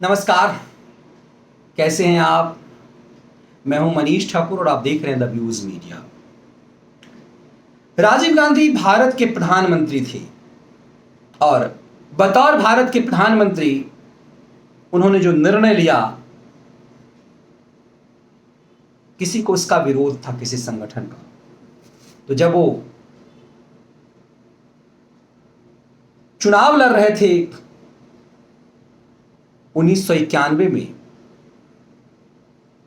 नमस्कार। कैसे हैं आप? मैं हूं मनीष ठाकुर और आप देख रहे हैं the views media. Rajiv Gandhi Bharat के प्रधानमंत्री थे और बतौर भारत के प्रधानमंत्री उन्होंने जो निर्णय लिया, किसी को इसका विरोध था, किसी संगठन का। तो जब वो चुनाव लड़ रहे थे 1991 में,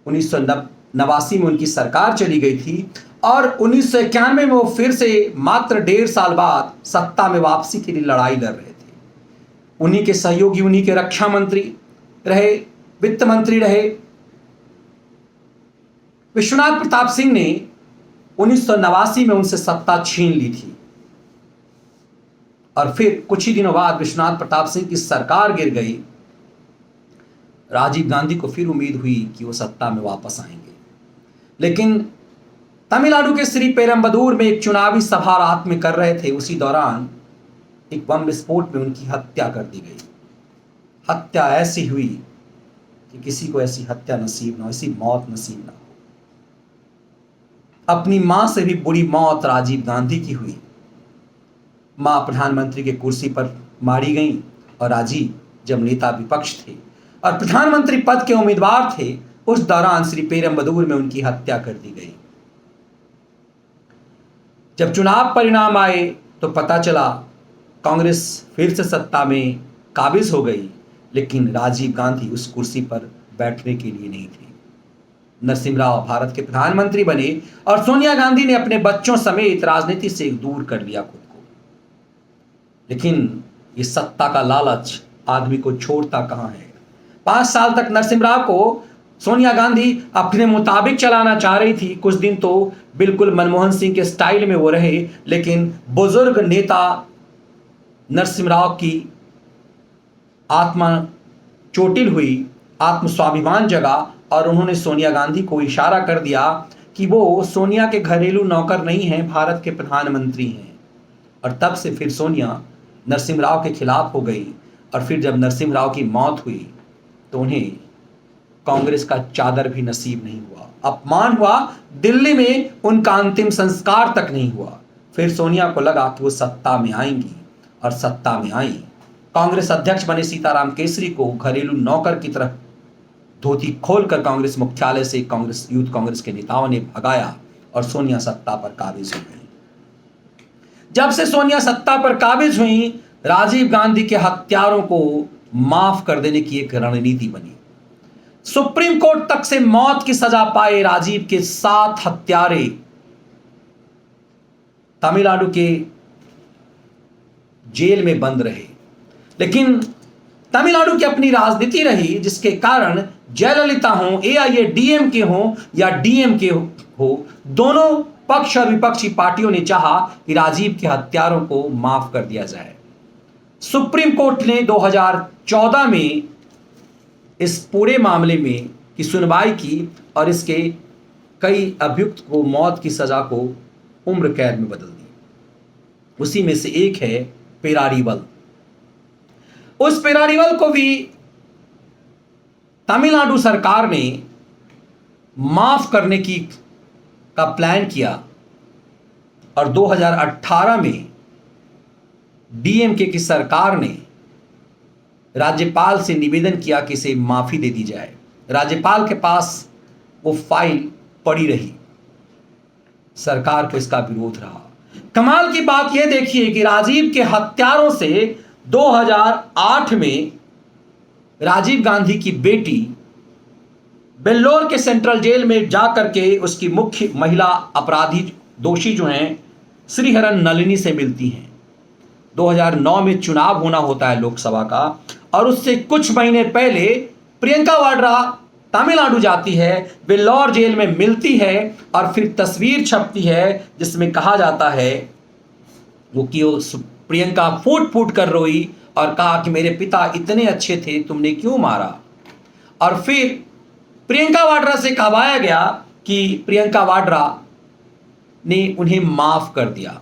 1989 में उनकी सरकार चली गई थी और 1991 में वो फिर से मात्र 1.5 साल बाद सत्ता में वापसी के लिए लड़ाई लड़ रहे थे। उन्हीं के सहयोगी, उन्हीं के रक्षा मंत्री रहे, वित्त मंत्री रहे। विश्वनाथ प्रताप सिंह ने 1989 में उनसे सत्ता छीन ली थी और फिर कुछ ही दिनों बाद विश्वनाथ प्रताप सिंह की सरकार गिर गई। राजीव गांधी को फिर उम्मीद हुई कि वो सत्ता में वापस आएंगे, लेकिन तमिलनाडु के श्री पेरम्बदूर में एक चुनावी सभा रात में कर रहे थे। उसी दौरान एक बम विस्फोट में उनकी हत्या कर दी गई। हत्या ऐसी हुई कि किसी को ऐसी हत्या नसीब ना हो, ऐसी मौत नसीब ना हो। अपनी मां से भी बुरी मौत राजीव गांधी की हुई। मां प्रधानमंत्री के कुर्सी पर मारी गई और राजीव जब नेता विपक्ष थे और प्रधानमंत्री पद के उम्मीदवार थे, उस दौरान श्री पेरम्बदूर में उनकी हत्या कर दी गई। जब चुनाव परिणाम आए तो पता चला कांग्रेस फिर से सत्ता में काबिज हो गई, लेकिन राजीव गांधी उस कुर्सी पर बैठने के लिए नहीं थे। नरसिम्हा राव भारत के प्रधानमंत्री बने और सोनिया गांधी ने अपने बच्चों समेत राजनीति से दूर कर लिया खुद को। लेकिन ये सत्ता का लालच आदमी को छोड़ता कहां है। 5 साल तक नरसिम्हा राव को सोनिया गांधी अपने मुताबिक चलाना चाह रही थी। कुछ दिन तो बिल्कुल मनमोहन सिंह के स्टाइल में वो रहे, लेकिन बुजुर्ग नेता नरसिम्हा राव की आत्मा चोटिल हुई, आत्म स्वाभिमान जगा और उन्होंने सोनिया गांधी को इशारा कर दिया कि वो सोनिया के घरेलू नौकर नहीं हैं, भारत के प्रधानमंत्री हैं। और तब से फिर सोनिया नरसिम्हा राव के खिलाफ हो गई और फिर जब नरसिम्हा राव की मौत हुई तो उन्हें कांग्रेस का चादर भी नसीब नहीं हुआ, अपमान हुआ। दिल्ली में उनका अंतिम संस्कार तक नहीं हुआ। फिर सोनिया को लगा कि वो सत्ता में आएंगी और सत्ता में आई। कांग्रेस अध्यक्ष बने सीताराम केसरी को घरेलू नौकर की तरह धोती खोलकर कांग्रेस मुख्यालय से कांग्रेस यूथ कांग्रेस के नेताओं ने भगाया और सोनिया सत्ता पर काबिज हो गई। जब से सोनिया सत्ता पर काबिज हुई, राजीव गांधी के हत्यारों को माफ कर देने की एक रणनीति बनी। सुप्रीम कोर्ट तक से मौत की सजा पाए राजीव के 7 हत्यारे तमिलनाडु के जेल में बंद रहे। लेकिन तमिलनाडु की अपनी राजनीति रही, जिसके कारण जयललिता हो, एआईएडीएमके हो या डीएमके हो, दोनों पक्ष और विपक्षी पार्टियों ने चाहा कि राजीव के हत्यारों को माफ कर दिया जाए। सुप्रीम कोर्ट ने 2014 में इस पूरे मामले में की सुनवाई की और इसके कई अभियुक्त को मौत की सजा को उम्र कैद में बदल दी। उसी में से एक है पेरारीवल। उस पेरारीवल को भी तमिलनाडु सरकार ने माफ करने का प्लान किया और 2018 में डीएमके की सरकार ने राज्यपाल से निवेदन किया कि इसे माफी दे दी जाए। राज्यपाल के पास वो फाइल पड़ी रही, सरकार को इसका विरोध रहा। कमाल की बात यह देखिए कि राजीव के हत्यारों से 2008 में राजीव गांधी की बेटी बेल्लोर के सेंट्रल जेल में जाकर के उसकी मुख्य महिला अपराधी दोषी जो हैं श्रीहरन नलिनी से मिलती हैं। 2009 में चुनाव होना होता है लोकसभा का और उससे कुछ महीने पहले प्रियंका वाड्रा तमिलनाडु जाती है, वेल्लोर जेल में मिलती है और फिर तस्वीर छपती है जिसमें कहा जाता है वो कि प्रियंका फूट फूट कर रोई और कहा कि मेरे पिता इतने अच्छे थे, तुमने क्यों मारा। और फिर प्रियंका वाड्रा से कहवाया गया कि प्रियंका वाड्रा ने उन्हें माफ कर दिया।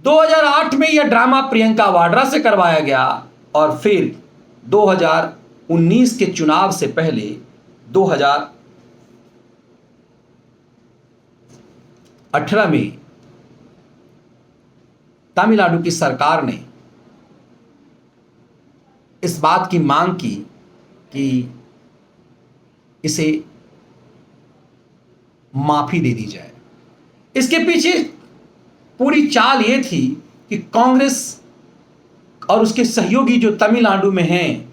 2008 में यह ड्रामा प्रियंका वाड्रा से करवाया गया और फिर 2019 के चुनाव से पहले 2018 में तमिलनाडु की सरकार ने इस बात की मांग की कि इसे माफी दे दी जाए। इसके पीछे पूरी चाल ये थी कि कांग्रेस और उसके सहयोगी जो तमिलनाडु में हैं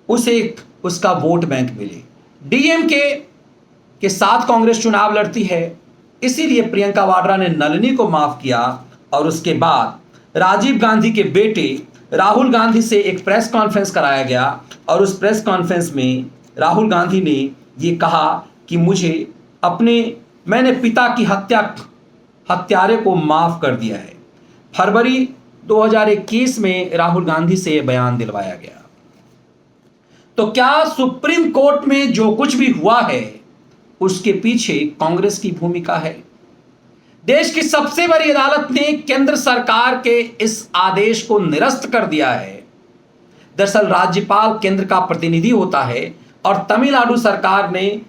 उसे उसका वोट बैंक मिले। डीएमके के साथ कांग्रेस चुनाव लड़ती है, इसीलिए प्रियंका वाड्रा ने नलिनी को माफ किया और उसके बाद राजीव गांधी के बेटे राहुल गांधी से एक प्रेस कॉन्फ्रेंस कराया गया और उस प्रेस कॉन्फ्रेंस में राहुल गांधी ने ये कहा कि मैंने पिता की हत्यारे को माफ कर दिया है। फरवरी 2021 में राहुल गांधी से यह बयान दिलवाया गया। तो क्या सुप्रीम कोर्ट में जो कुछ भी हुआ है उसके पीछे कांग्रेस की भूमिका है? देश की सबसे बड़ी अदालत ने केंद्र सरकार के इस आदेश को निरस्त कर दिया है। दरअसल राज्यपाल केंद्र का प्रतिनिधि होता है और तमिलनाडु सरकार ने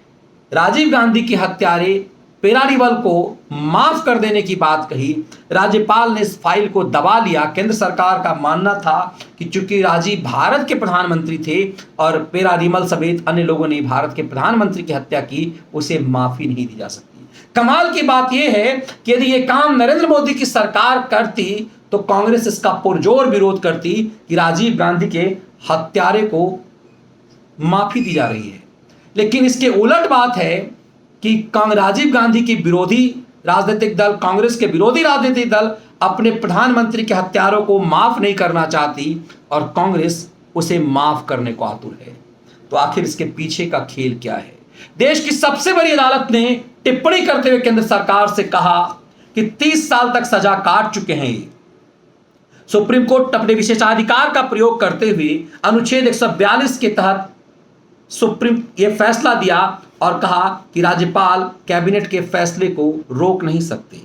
राजीव गांधी के हत्यारे पेरारीवल को माफ कर देने की बात कही। राज्यपाल ने इस फाइल को दबा लिया। केंद्र सरकार का मानना था कि चूंकि राजीव भारत के प्रधानमंत्री थे और पेरारीवल समेत अन्य लोगों ने भारत के प्रधानमंत्री की हत्या की, उसे माफी नहीं दी जा सकती। कमाल की बात यह है कि यदि यह काम नरेंद्र मोदी की सरकार करती तो कांग्रेस इसका पुरजोर विरोध करती कि राजीव गांधी के हत्यारे को माफी दी जा रही है। लेकिन इसके उलट बात है कि राजीव गांधी की विरोधी राजनीतिक दल, कांग्रेस के विरोधी राजनीतिक दल अपने प्रधानमंत्री के हत्यारों को माफ नहीं करना चाहती और कांग्रेस उसे माफ करने को आतुर है। तो आखिर इसके पीछे का खेल क्या है? देश की सबसे बड़ी अदालत ने टिप्पणी करते हुए केंद्र सरकार से कहा कि 30 साल तक सजा काट चुके हैं ये। सुप्रीम कोर्ट अपने विशेषाधिकार का प्रयोग करते हुए अनुच्छेद 142 के तहत ये फैसला दिया और कहा कि राज्यपाल कैबिनेट के फैसले को रोक नहीं सकते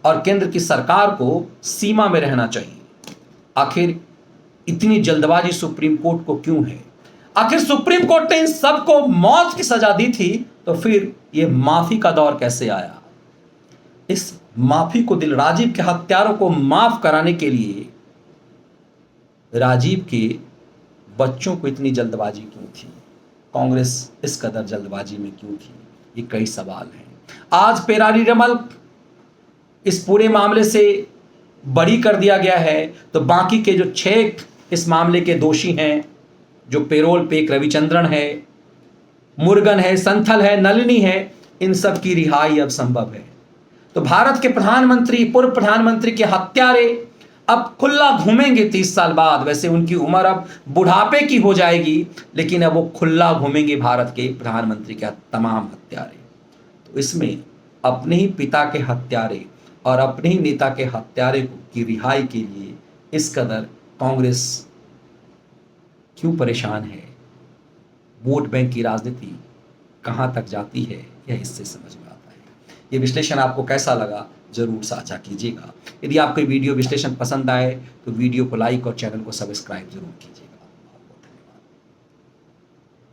और केंद्र की सरकार को सीमा में रहना चाहिए। आखिर इतनी जल्दबाजी सुप्रीम कोर्ट को क्यों है? आखिर सुप्रीम कोर्ट ने इन सबको मौत की सजा दी थी, तो फिर यह माफी का दौर कैसे आया? इस माफी को राजीव के हत्यारों को माफ कराने के लिए राजीव के बच्चों को इतनी जल्दबाजी क्यों थी? कांग्रेस इस कदर जल्दबाजी में क्यों थी? ये कई सवाल हैं। आज पेरारीवल इस पूरे मामले से बरी कर दिया गया है, तो बाकी के जो 6 इस मामले के दोषी हैं, जो पेरोल पे एक रविचंद्रन है, मुरुगन है, संथल है, नलिनी है, इन सब की रिहाई अब संभव है। तो भारत के प्रधानमंत्री, पूर्व प्रधानमंत्री के हत्यारे अब खुला घूमेंगे 30 साल बाद। वैसे उनकी उम्र अब बुढ़ापे की हो जाएगी, लेकिन अब वो खुला घूमेंगे भारत के प्रधानमंत्री के तमाम हत्यारे। तो इसमें अपने ही पिता के हत्यारे और अपने ही नेता के हत्यारे की रिहाई के लिए इस कदर कांग्रेस क्यों परेशान है? वोट बैंक की राजनीति कहां तक जाती है, यह इससे समझ में आता है। ये विश्लेषण आपको कैसा लगा जरूर साझा कीजिएगा। यदि आपको वीडियो विश्लेषण पसंद आए तो वीडियो को लाइक और चैनल को सब्सक्राइब जरूर कीजिए।